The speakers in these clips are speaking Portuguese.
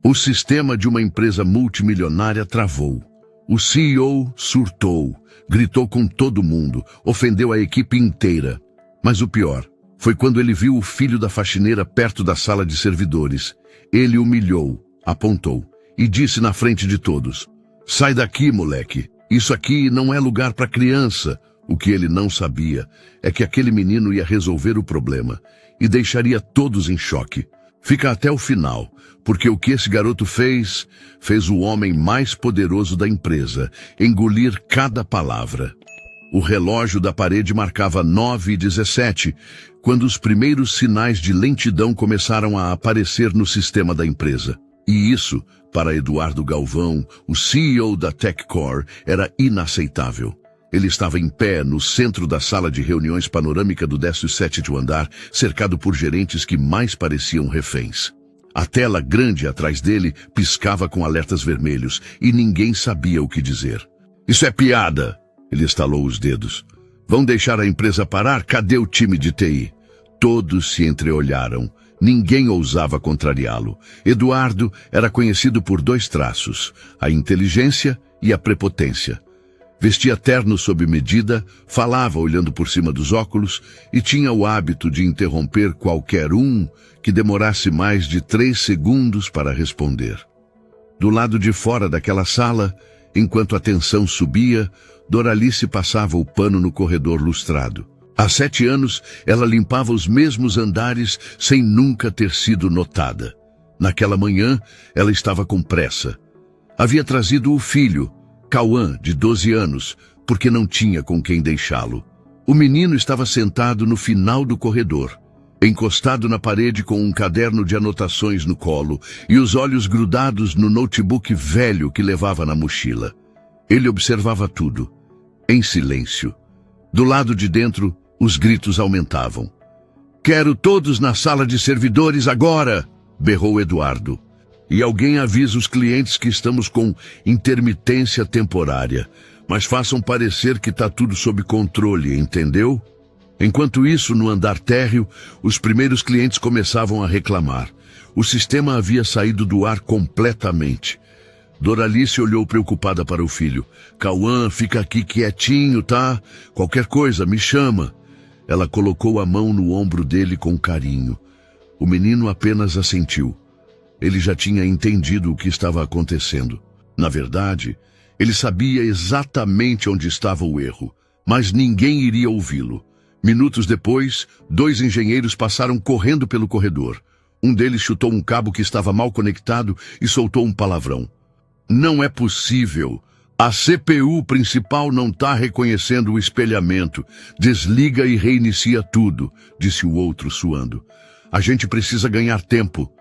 O sistema de uma empresa multimilionária travou. O CEO surtou, gritou com todo mundo, ofendeu a equipe inteira. Mas o pior foi quando ele viu o filho da faxineira perto da sala de servidores. Ele humilhou, apontou e disse na frente de todos: "Sai daqui, moleque. Isso aqui não é lugar para criança." O que ele não sabia é que aquele menino ia resolver o problema e deixaria todos em choque. Fica até o final, porque o que esse garoto fez o homem mais poderoso da empresa engolir cada palavra. O relógio da parede marcava 9h17, quando os primeiros sinais de lentidão começaram a aparecer no sistema da empresa. E isso, para Eduardo Galvão, o CEO da TechCore, era inaceitável. Ele estava em pé no centro da sala de reuniões panorâmica do 17º andar, cercado por gerentes que mais pareciam reféns. A tela grande atrás dele piscava com alertas vermelhos e ninguém sabia o que dizer. "Isso é piada!" Ele estalou os dedos. "Vão deixar a empresa parar? Cadê o time de TI?" Todos se entreolharam. Ninguém ousava contrariá-lo. Eduardo era conhecido por 2 traços: a inteligência e a prepotência. Vestia terno sob medida, falava olhando por cima dos óculos e tinha o hábito de interromper qualquer um que demorasse mais de 3 segundos para responder. Do lado de fora daquela sala, enquanto a tensão subia, Doralice passava o pano no corredor lustrado. Há 7 anos, ela limpava os mesmos andares sem nunca ter sido notada. Naquela manhã, ela estava com pressa. Havia trazido o filho, Cauã, de 12 anos, porque não tinha com quem deixá-lo. O menino estava sentado no final do corredor, encostado na parede com um caderno de anotações no colo e os olhos grudados no notebook velho que levava na mochila. Ele observava tudo, em silêncio. Do lado de dentro, os gritos aumentavam. "Quero todos na sala de servidores agora!" berrou Eduardo. "E alguém avisa os clientes que estamos com intermitência temporária, mas façam parecer que está tudo sob controle, entendeu?" Enquanto isso, no andar térreo, os primeiros clientes começavam a reclamar. O sistema havia saído do ar completamente. Doralice olhou preocupada para o filho. "Cauã, fica aqui quietinho, tá? Qualquer coisa, me chama." Ela colocou a mão no ombro dele com carinho. O menino apenas assentiu. Ele já tinha entendido o que estava acontecendo. Na verdade, ele sabia exatamente onde estava o erro, mas ninguém iria ouvi-lo. Minutos depois, 2 engenheiros passaram correndo pelo corredor. Um deles chutou um cabo que estava mal conectado e soltou um palavrão. "Não é possível. A CPU principal não está reconhecendo o espelhamento. Desliga e reinicia tudo", disse o outro suando. "A gente precisa ganhar tempo."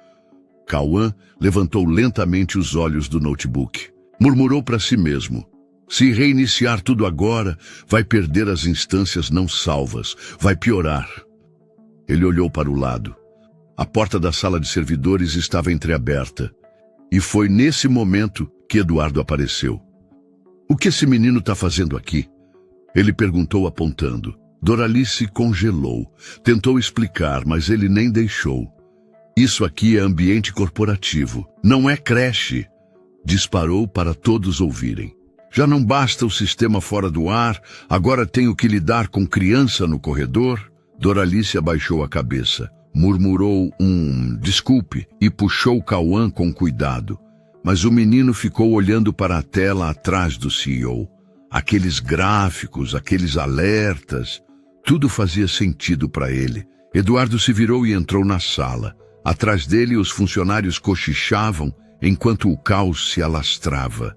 Cauã levantou lentamente os olhos do notebook. Murmurou para si mesmo: "Se reiniciar tudo agora, vai perder as instâncias não salvas. Vai piorar." Ele olhou para o lado. A porta da sala de servidores estava entreaberta. E foi nesse momento que Eduardo apareceu. "O que esse menino está fazendo aqui?" Ele perguntou apontando. Doralice congelou. Tentou explicar, mas ele nem deixou. "Isso aqui é ambiente corporativo, não é creche." Disparou para todos ouvirem. "Já não basta o sistema fora do ar, agora tenho que lidar com criança no corredor?" Doralice abaixou a cabeça, murmurou desculpe e puxou Cauã com cuidado. Mas o menino ficou olhando para a tela atrás do CEO. Aqueles gráficos, aqueles alertas, tudo fazia sentido para ele. Eduardo se virou e entrou na sala. Atrás dele, os funcionários cochichavam enquanto o caos se alastrava.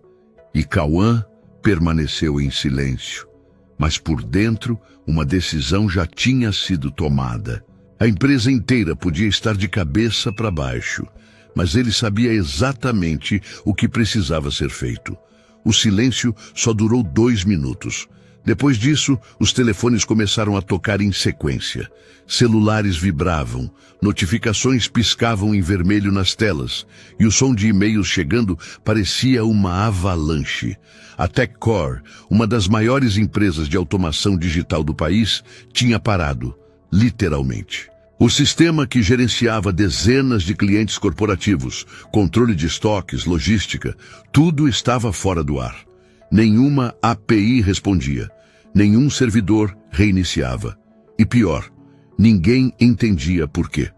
E Cauã permaneceu em silêncio. Mas por dentro, uma decisão já tinha sido tomada. A empresa inteira podia estar de cabeça para baixo, mas ele sabia exatamente o que precisava ser feito. O silêncio só durou 2 minutos. Depois disso, os telefones começaram a tocar em sequência. Celulares vibravam, notificações piscavam em vermelho nas telas, e o som de e-mails chegando parecia uma avalanche. A TechCore, uma das maiores empresas de automação digital do país, tinha parado, literalmente. O sistema que gerenciava dezenas de clientes corporativos, controle de estoques, logística, tudo estava fora do ar. Nenhuma API respondia, nenhum servidor reiniciava. E pior, ninguém entendia por quê.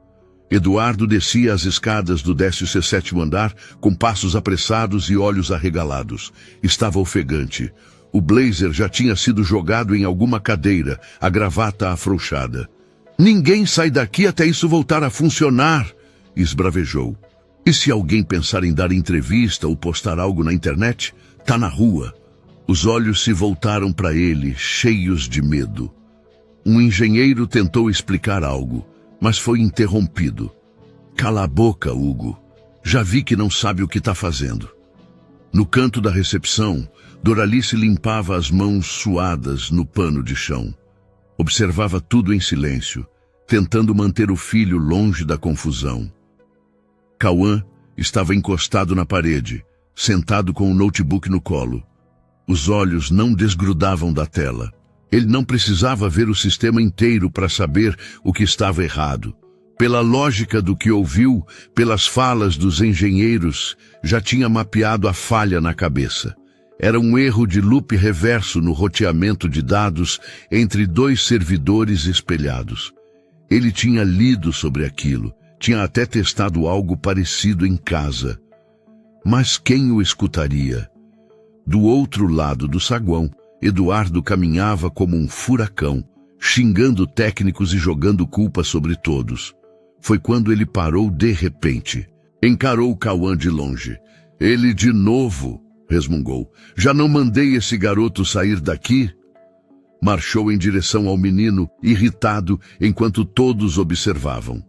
Eduardo descia as escadas do 17º andar com passos apressados e olhos arregalados. Estava ofegante. O blazer já tinha sido jogado em alguma cadeira, a gravata afrouxada. Ninguém sai daqui até isso voltar a funcionar, esbravejou. E se alguém pensar em dar entrevista ou postar algo na internet, tá na rua. Os olhos se voltaram para ele, cheios de medo. Um engenheiro tentou explicar algo, mas foi interrompido. Cala a boca, Hugo. Já vi que não sabe o que está fazendo. No canto da recepção, Doralice limpava as mãos suadas no pano de chão. Observava tudo em silêncio, tentando manter o filho longe da confusão. Cauã estava encostado na parede, sentado com o notebook no colo. Os olhos não desgrudavam da tela. Ele não precisava ver o sistema inteiro para saber o que estava errado. Pela lógica do que ouviu, pelas falas dos engenheiros, já tinha mapeado a falha na cabeça. Era um erro de loop reverso no roteamento de dados entre dois servidores espelhados. Ele tinha lido sobre aquilo, tinha até testado algo parecido em casa. Mas quem o escutaria? Do outro lado do saguão, Eduardo caminhava como um furacão, xingando técnicos e jogando culpa sobre todos. Foi quando ele parou de repente. Encarou Cauã de longe. Ele de novo, resmungou. Já não mandei esse garoto sair daqui? Marchou em direção ao menino, irritado, enquanto todos observavam.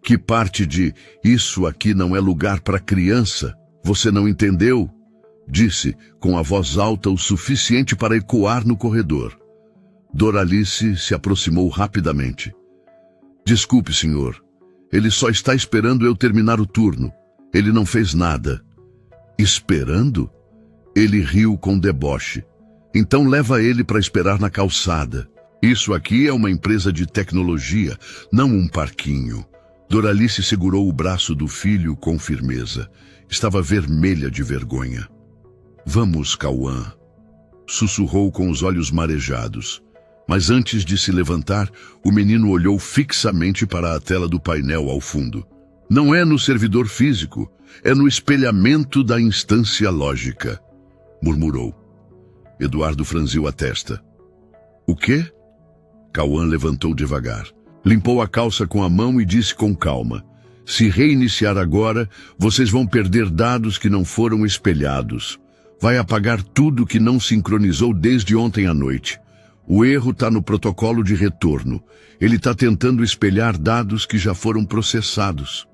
Que parte de "isso aqui não é lugar para criança"? Você não entendeu? Disse, com a voz alta o suficiente para ecoar no corredor. Doralice se aproximou rapidamente. Desculpe, senhor. Ele só está esperando eu terminar o turno. Ele não fez nada. Esperando? Ele riu com deboche. Então leva ele para esperar na calçada. Isso aqui é uma empresa de tecnologia, não um parquinho. Doralice segurou o braço do filho com firmeza. Estava vermelha de vergonha. Vamos, Cauã, sussurrou com os olhos marejados. Mas antes de se levantar, o menino olhou fixamente para a tela do painel ao fundo. Não é no servidor físico, é no espelhamento da instância lógica, murmurou. Eduardo franziu a testa. O quê? Cauã levantou devagar. Limpou a calça com a mão e disse com calma. Se reiniciar agora, vocês vão perder dados que não foram espelhados. Vai apagar tudo que não sincronizou desde ontem à noite. O erro está no protocolo de retorno. Ele está tentando espelhar dados que já foram processados.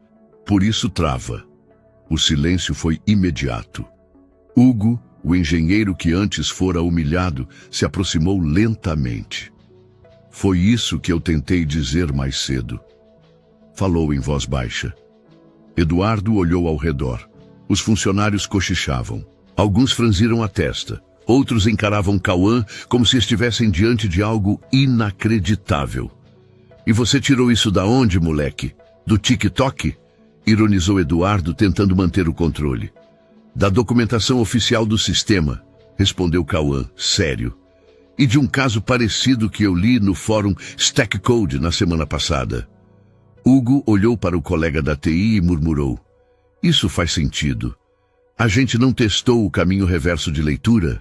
Por isso trava. O silêncio foi imediato. Hugo, o engenheiro que antes fora humilhado, se aproximou lentamente. Foi isso que eu tentei dizer mais cedo. Falou em voz baixa. Eduardo olhou ao redor. Os funcionários cochichavam. Alguns franziram a testa. Outros encaravam Cauã como se estivessem diante de algo inacreditável. E você tirou isso da onde, moleque? Do TikTok? Ironizou Eduardo, tentando manter o controle. Da documentação oficial do sistema, respondeu Cauã, sério. E de um caso parecido que eu li no fórum Stack Code na semana passada. Hugo olhou para o colega da TI e murmurou. Isso faz sentido. A gente não testou o caminho reverso de leitura?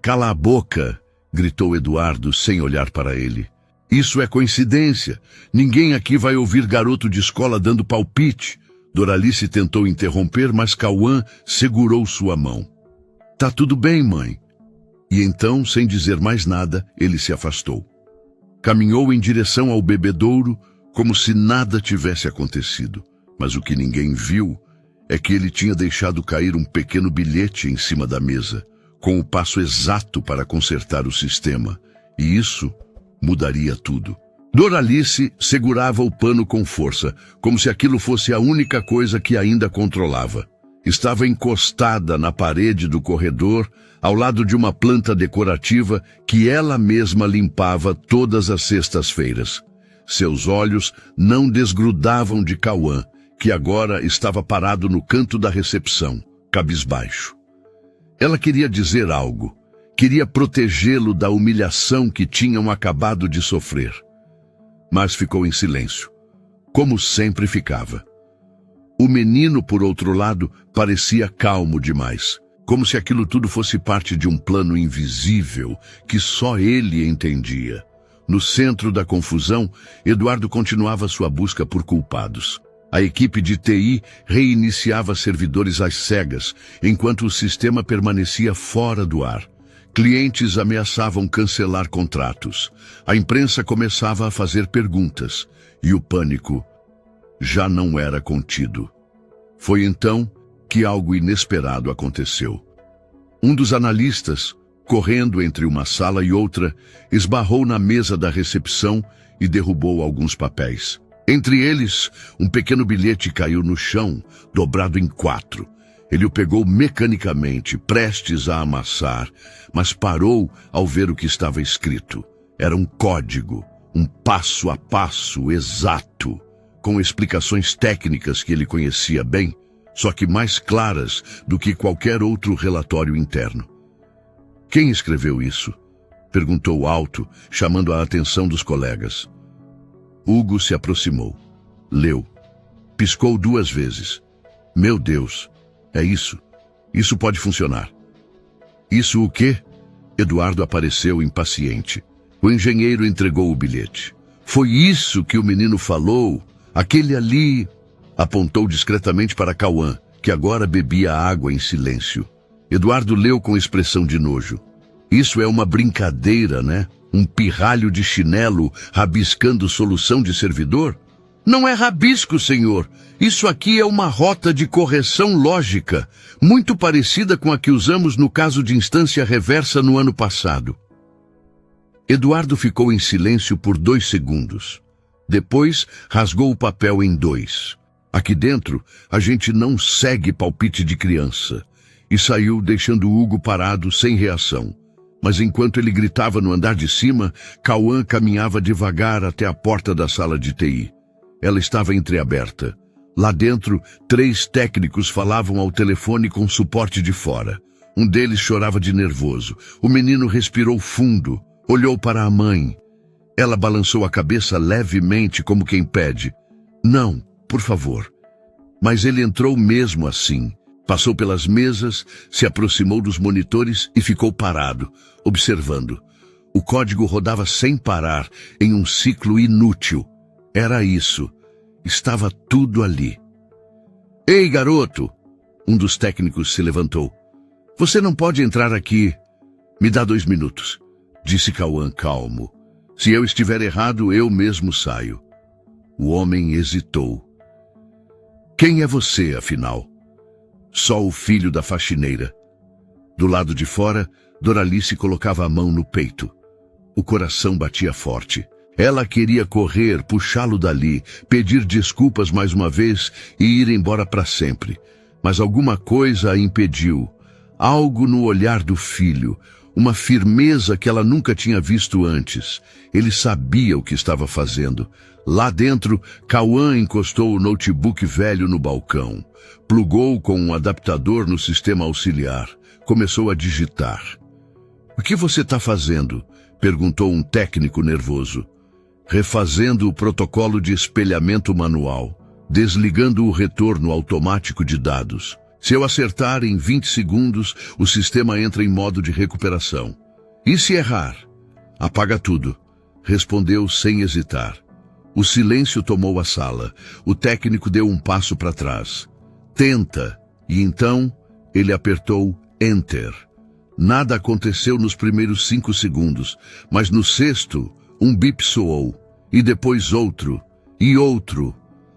Cala a boca, gritou Eduardo sem olhar para ele. Isso é coincidência. Ninguém aqui vai ouvir garoto de escola dando palpite. Doralice tentou interromper, mas Cauã segurou sua mão. Tá tudo bem, mãe. E então, sem dizer mais nada, ele se afastou. Caminhou em direção ao bebedouro, como se nada tivesse acontecido. Mas o que ninguém viu é que ele tinha deixado cair um pequeno bilhete em cima da mesa, com o passo exato para consertar o sistema. E isso mudaria tudo. Doralice segurava o pano com força, como se aquilo fosse a única coisa que ainda controlava. Estava encostada na parede do corredor, ao lado de uma planta decorativa que ela mesma limpava todas as sextas-feiras. Seus olhos não desgrudavam de Cauã, que agora estava parado no canto da recepção, cabisbaixo. Ela queria dizer algo. Queria protegê-lo da humilhação que tinham acabado de sofrer. Mas ficou em silêncio, como sempre ficava. O menino, por outro lado, parecia calmo demais, como se aquilo tudo fosse parte de um plano invisível que só ele entendia. No centro da confusão, Eduardo continuava sua busca por culpados. A equipe de TI reiniciava servidores às cegas, enquanto o sistema permanecia fora do ar. Clientes ameaçavam cancelar contratos. A imprensa começava a fazer perguntas, e o pânico já não era contido. Foi então que algo inesperado aconteceu. Um dos analistas, correndo entre uma sala e outra, esbarrou na mesa da recepção e derrubou alguns papéis. Entre eles, um pequeno bilhete caiu no chão, dobrado em 4. Ele o pegou mecanicamente, prestes a amassar, mas parou ao ver o que estava escrito. Era um código, um passo a passo exato, com explicações técnicas que ele conhecia bem, só que mais claras do que qualquer outro relatório interno. Quem escreveu isso? Perguntou alto, chamando a atenção dos colegas. Hugo se aproximou. Leu. Piscou 2 vezes. Meu Deus, é isso. Isso pode funcionar. Isso o quê? Eduardo apareceu impaciente. O engenheiro entregou o bilhete. Foi isso que o menino falou. Aquele ali... Apontou discretamente para Cauã, que agora bebia água em silêncio. Eduardo leu com expressão de nojo. Isso é uma brincadeira, né? Um pirralho de chinelo rabiscando solução de servidor? Não é rabisco, senhor. Isso aqui é uma rota de correção lógica, muito parecida com a que usamos no caso de instância reversa no ano passado. Eduardo ficou em silêncio por 2 segundos. Depois, rasgou o papel em 2. Aqui dentro, a gente não segue palpite de criança. E saiu deixando Hugo parado, sem reação. Mas enquanto ele gritava no andar de cima, Cauã caminhava devagar até a porta da sala de TI. Ela estava entreaberta. Lá dentro, 3 técnicos falavam ao telefone com suporte de fora. Um deles chorava de nervoso. O menino respirou fundo, olhou para a mãe. Ela balançou a cabeça levemente, como quem pede: "Não, por favor." Mas ele entrou mesmo assim. Passou pelas mesas, se aproximou dos monitores e ficou parado, observando. O código rodava sem parar, em um ciclo inútil. Era isso. Estava tudo ali. "Ei, garoto!" Um dos técnicos se levantou. "Você não pode entrar aqui." "Me dá 2 minutos", disse Cauã calmo. "Se eu estiver errado, eu mesmo saio." O homem hesitou. "Quem é você, afinal?" "Só o filho da faxineira." Do lado de fora, Doralice colocava a mão no peito. O coração batia forte. Ela queria correr, puxá-lo dali, pedir desculpas mais uma vez e ir embora para sempre. Mas alguma coisa a impediu. Algo no olhar do filho, uma firmeza que ela nunca tinha visto antes. Ele sabia o que estava fazendo. Lá dentro, Cauã encostou o notebook velho no balcão. Plugou com um adaptador no sistema auxiliar. Começou a digitar. "O que você está fazendo?" perguntou um técnico nervoso. "Refazendo o protocolo de espelhamento manual, desligando o retorno automático de dados. Se eu acertar em 20 segundos, o sistema entra em modo de recuperação. E se errar?" "Apaga tudo", respondeu sem hesitar. O silêncio tomou a sala. O técnico deu um passo para trás. "Tenta." E então ele apertou Enter. Nada aconteceu nos primeiros 5 segundos, mas no 6º, um bip soou. E depois outro. E outro.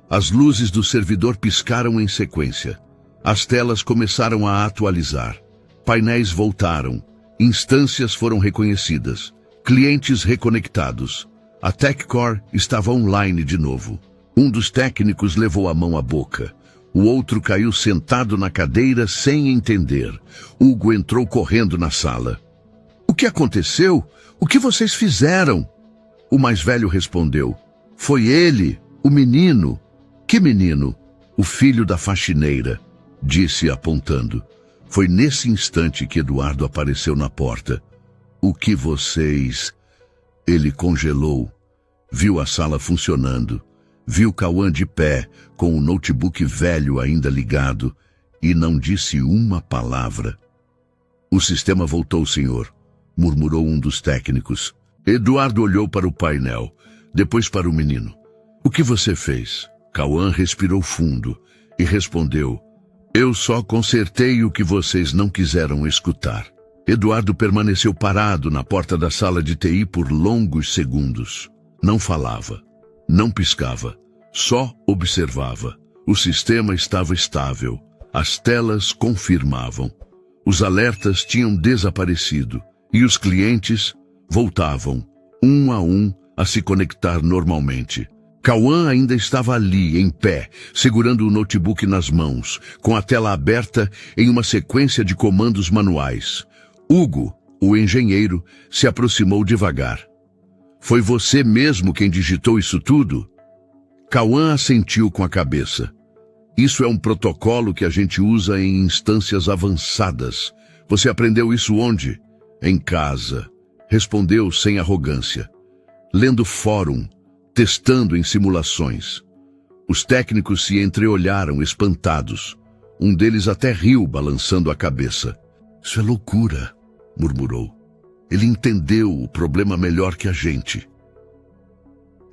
As luzes do servidor piscaram em sequência. As telas começaram a atualizar. Painéis voltaram. Instâncias foram reconhecidas. Clientes reconectados. A TechCore estava online de novo. Um dos técnicos levou a mão à boca. O outro caiu sentado na cadeira sem entender. Hugo entrou correndo na sala. "O que aconteceu? O que vocês fizeram?" O mais velho respondeu: Foi ele, o menino. Que menino? O filho da faxineira, disse apontando. Foi nesse instante que Eduardo apareceu na porta. O que vocês... Ele congelou. Viu a sala funcionando. Viu Cauã de pé, com o notebook velho ainda ligado, e não disse uma palavra. O sistema voltou, senhor, murmurou um dos técnicos. Eduardo olhou para o painel, depois para o menino. O que você fez? Cauã respirou fundo e respondeu. Eu só consertei o que vocês não quiseram escutar. Eduardo permaneceu parado na porta da sala de TI por longos segundos. Não falava, não piscava, só observava. O sistema estava estável, as telas confirmavam. Os alertas tinham desaparecido e os clientes voltavam, um a se conectar normalmente. Cauã ainda estava ali, em pé, segurando o notebook nas mãos, com a tela aberta em uma sequência de comandos manuais. Hugo, o engenheiro, se aproximou devagar. Foi você mesmo quem digitou isso tudo? Cauã assentiu com a cabeça. Isso é um protocolo que a gente usa em instâncias avançadas. Você aprendeu isso onde? Em casa. Respondeu sem arrogância. Lendo fórum, testando em simulações. Os técnicos se entreolharam espantados. Um deles até riu, balançando a cabeça. Isso é loucura, murmurou. Ele entendeu o problema melhor que a gente.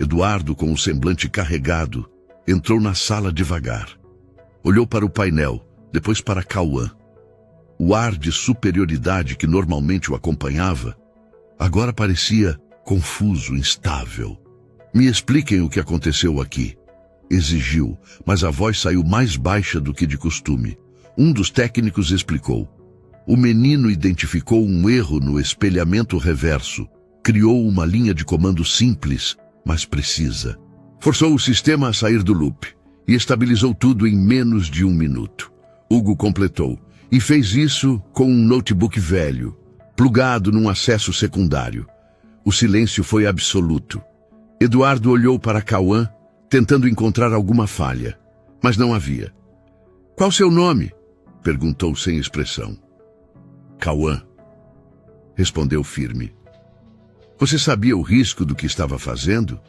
Eduardo, com o semblante carregado, entrou na sala devagar. Olhou para o painel, depois para Cauã. O ar de superioridade que normalmente o acompanhava, agora parecia confuso, instável. Me expliquem o que aconteceu aqui, exigiu, mas a voz saiu mais baixa do que de costume. Um dos técnicos explicou. O menino identificou um erro no espelhamento reverso, criou uma linha de comando simples, mas precisa. Forçou o sistema a sair do loop e estabilizou tudo em menos de 1 minuto. Hugo completou, e fez isso com um notebook velho, plugado num acesso secundário. O silêncio foi absoluto. Eduardo olhou para Cauã, tentando encontrar alguma falha, mas não havia. Qual seu nome? Perguntou sem expressão. Cauã, respondeu firme. Você sabia o risco do que estava fazendo?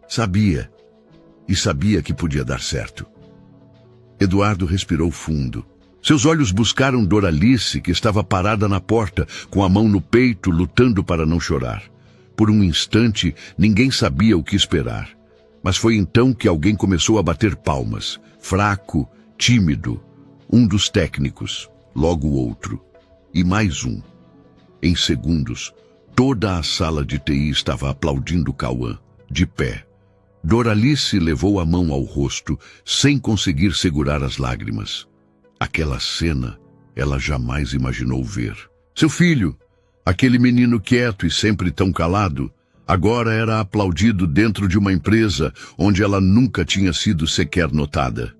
Sabia, e sabia que podia dar certo. Eduardo respirou fundo. Seus olhos buscaram Doralice, que estava parada na porta, com a mão no peito, lutando para não chorar. Por um instante, ninguém sabia o que esperar. Mas foi então que alguém começou a bater palmas, fraco, tímido. Um dos técnicos, logo outro, e mais um. Em segundos, toda a sala de TI estava aplaudindo Cauã, de pé. Doralice levou a mão ao rosto, sem conseguir segurar as lágrimas. Aquela cena, ela jamais imaginou ver. Seu filho, aquele menino quieto e sempre tão calado, agora era aplaudido dentro de uma empresa onde ela nunca tinha sido sequer notada.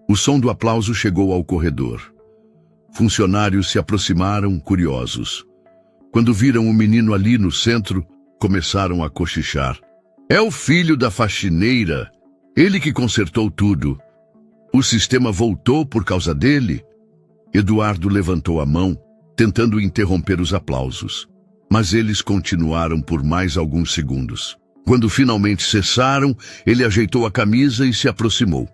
O som do aplauso chegou ao corredor. Funcionários se aproximaram, curiosos. Quando viram o menino ali no centro, começaram a cochichar. É o filho da faxineira, ele que consertou tudo. O sistema voltou por causa dele? Eduardo levantou a mão, tentando interromper os aplausos. Mas eles continuaram por mais alguns segundos. Quando finalmente cessaram, ele ajeitou a camisa e se aproximou.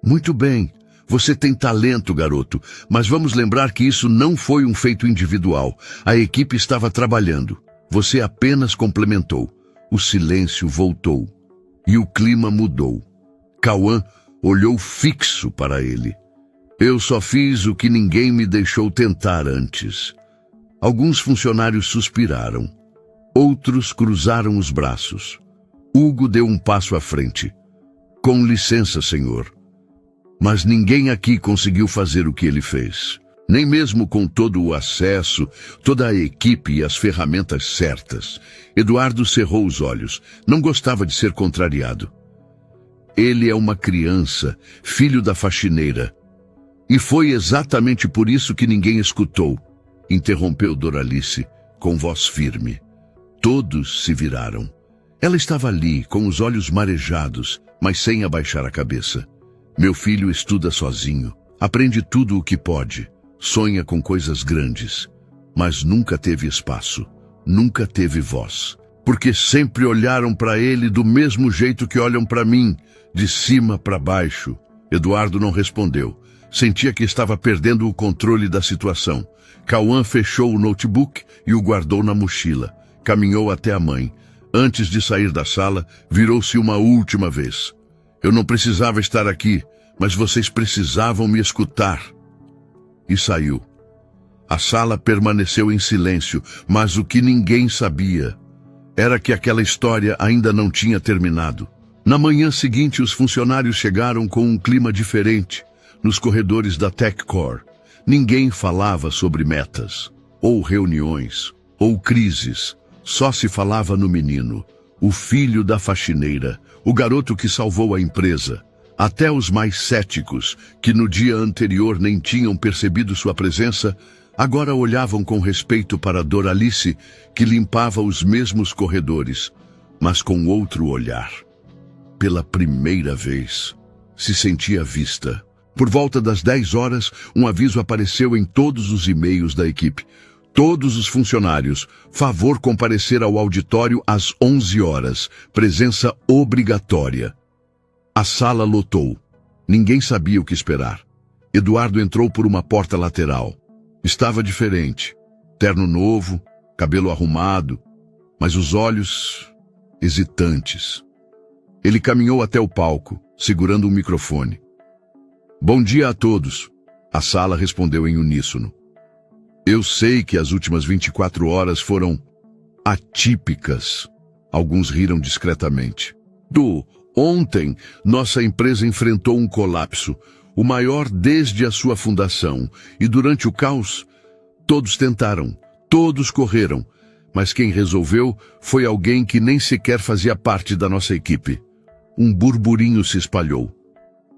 Muito bem, você tem talento, garoto, mas vamos lembrar que isso não foi um feito individual. A equipe estava trabalhando. Você apenas complementou. O silêncio voltou. E o clima mudou. Cauã olhou fixo para ele. Eu só fiz o que ninguém me deixou tentar antes. Alguns funcionários suspiraram. Outros cruzaram os braços. Hugo deu um passo à frente. Com licença, senhor. Mas ninguém aqui conseguiu fazer o que ele fez. Nem mesmo com todo o acesso, toda a equipe e as ferramentas certas. Eduardo cerrou os olhos. Não gostava de ser contrariado. Ele é uma criança, filho da faxineira. E foi exatamente por isso que ninguém escutou, interrompeu Doralice, com voz firme. Todos se viraram. Ela estava ali, com os olhos marejados, mas sem abaixar a cabeça. Meu filho estuda sozinho, aprende tudo o que pode, sonha com coisas grandes, mas nunca teve espaço, nunca teve voz. Porque sempre olharam para ele do mesmo jeito que olham para mim, de cima para baixo. Eduardo não respondeu. Sentia que estava perdendo o controle da situação. Cauã fechou o notebook e o guardou na mochila. Caminhou até a mãe. Antes de sair da sala, virou-se uma última vez. Eu não precisava estar aqui, mas vocês precisavam me escutar. E saiu. A sala permaneceu em silêncio, mas o que ninguém sabia era que aquela história ainda não tinha terminado. Na manhã seguinte, os funcionários chegaram com um clima diferente. Nos corredores da TechCore, ninguém falava sobre metas, ou reuniões, ou crises. Só se falava no menino, o filho da faxineira, o garoto que salvou a empresa. Até os mais céticos, que no dia anterior nem tinham percebido sua presença, agora olhavam com respeito para Doralice, que limpava os mesmos corredores, mas com outro olhar. Pela primeira vez, se sentia vista. Por volta das 10 horas, um aviso apareceu em todos os e-mails da equipe. Todos os funcionários, favor comparecer ao auditório às 11 horas, presença obrigatória. A sala lotou. Ninguém sabia o que esperar. Eduardo entrou por uma porta lateral. Estava diferente. Terno novo, cabelo arrumado, mas os olhos hesitantes. Ele caminhou até o palco, segurando um microfone. Bom dia a todos. A sala respondeu em uníssono. Eu sei que as últimas 24 horas foram atípicas. Alguns riram discretamente. Ontem, nossa empresa enfrentou um colapso, o maior desde a sua fundação, e durante o caos, todos tentaram, todos correram, mas quem resolveu foi alguém que nem sequer fazia parte da nossa equipe. Um burburinho se espalhou.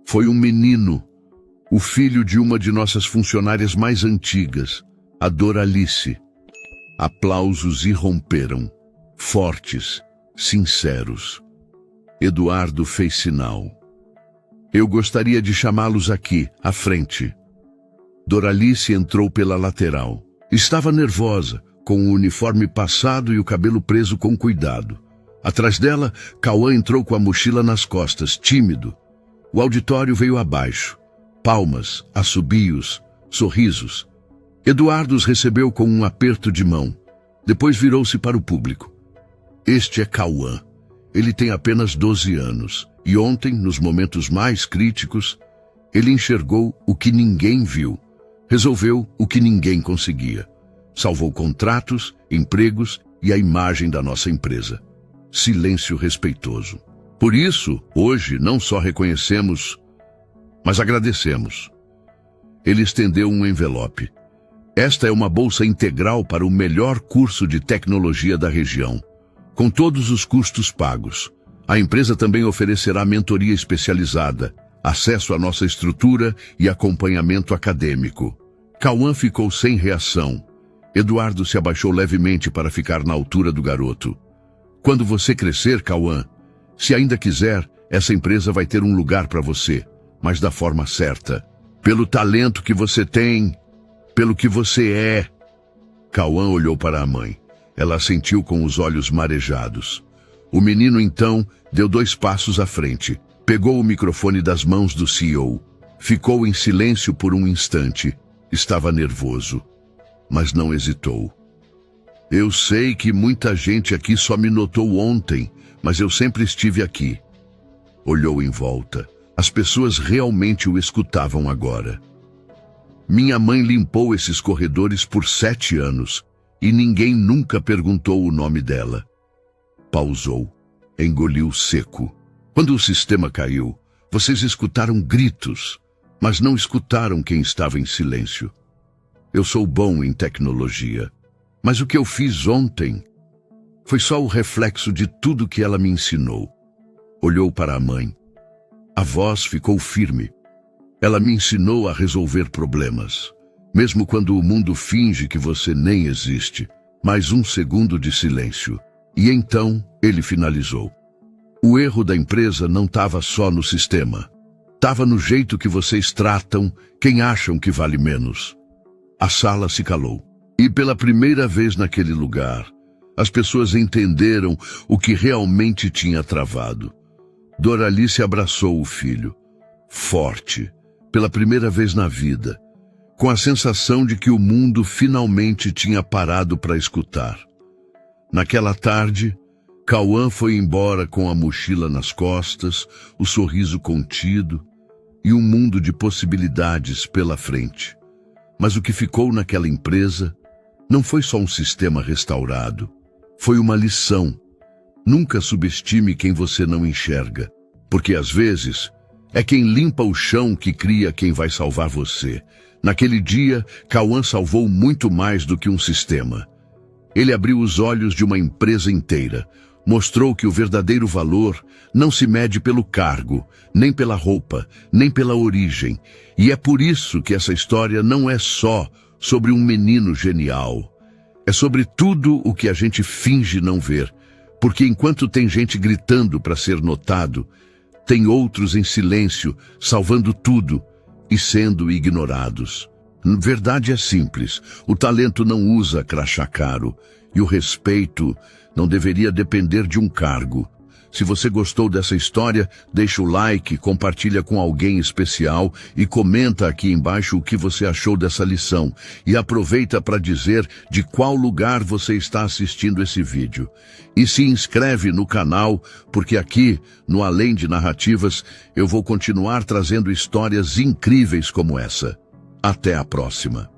Foi um menino, o filho de uma de nossas funcionárias mais antigas, a Doralice. Aplausos irromperam, fortes, sinceros. Eduardo fez sinal. Eu gostaria de chamá-los aqui, à frente. Doralice entrou pela lateral. Estava nervosa, com o uniforme passado e o cabelo preso com cuidado. Atrás dela, Cauã entrou com a mochila nas costas, tímido. O auditório veio abaixo. Palmas, assobios, sorrisos. Eduardo os recebeu com um aperto de mão. Depois virou-se para o público. Este é Cauã. Ele tem apenas 12 anos. E ontem, nos momentos mais críticos, ele enxergou o que ninguém viu. Resolveu o que ninguém conseguia. Salvou contratos, empregos e a imagem da nossa empresa. Silêncio respeitoso. Por isso, hoje, não só reconhecemos, mas agradecemos. Ele estendeu um envelope. Esta é uma bolsa integral para o melhor curso de tecnologia da região, com todos os custos pagos. A empresa também oferecerá mentoria especializada, acesso à nossa estrutura e acompanhamento acadêmico. Cauã ficou sem reação. Eduardo se abaixou levemente para ficar na altura do garoto. Quando você crescer, Cauã, se ainda quiser, essa empresa vai ter um lugar para você, mas da forma certa. Pelo talento que você tem, pelo que você é. Cauã olhou para a mãe. Ela assentiu com os olhos marejados. O menino, então, deu 2 passos à frente. Pegou o microfone das mãos do CEO. Ficou em silêncio por um instante. Estava nervoso, mas não hesitou. Eu sei que muita gente aqui só me notou ontem, mas eu sempre estive aqui. Olhou em volta. As pessoas realmente o escutavam agora. Minha mãe limpou esses corredores por 7 anos e ninguém nunca perguntou o nome dela. Pausou, engoliu seco. Quando o sistema caiu, vocês escutaram gritos, mas não escutaram quem estava em silêncio. Eu sou bom em tecnologia, mas o que eu fiz ontem foi só o reflexo de tudo que ela me ensinou. Olhou para a mãe. A voz ficou firme. Ela me ensinou a resolver problemas, mesmo quando o mundo finge que você nem existe. Mais um segundo de silêncio. E então ele finalizou. O erro da empresa não estava só no sistema. Estava no jeito que vocês tratam quem acham que vale menos. A sala se calou. E pela primeira vez naquele lugar, as pessoas entenderam o que realmente tinha travado. Doralice abraçou o filho, forte, pela primeira vez na vida, com a sensação de que o mundo finalmente tinha parado para escutar. Naquela tarde, Cauã foi embora com a mochila nas costas, o sorriso contido e um mundo de possibilidades pela frente. Mas o que ficou naquela empresa não foi só um sistema restaurado, foi uma lição. Nunca subestime quem você não enxerga, porque às vezes é quem limpa o chão que cria quem vai salvar você. Naquele dia, Cauã salvou muito mais do que um sistema. Ele abriu os olhos de uma empresa inteira, mostrou que o verdadeiro valor não se mede pelo cargo, nem pela roupa, nem pela origem. E é por isso que essa história não é só sobre um menino genial. É sobre tudo o que a gente finge não ver. Porque enquanto tem gente gritando para ser notado, tem outros em silêncio, salvando tudo e sendo ignorados. Verdade é simples, o talento não usa crachá caro e o respeito não deveria depender de um cargo. Se você gostou dessa história, deixa o like, compartilha com alguém especial e comenta aqui embaixo o que você achou dessa lição. E aproveita para dizer de qual lugar você está assistindo esse vídeo. E se inscreve no canal, porque aqui, no Além de Narrativas, eu vou continuar trazendo histórias incríveis como essa. Até a próxima.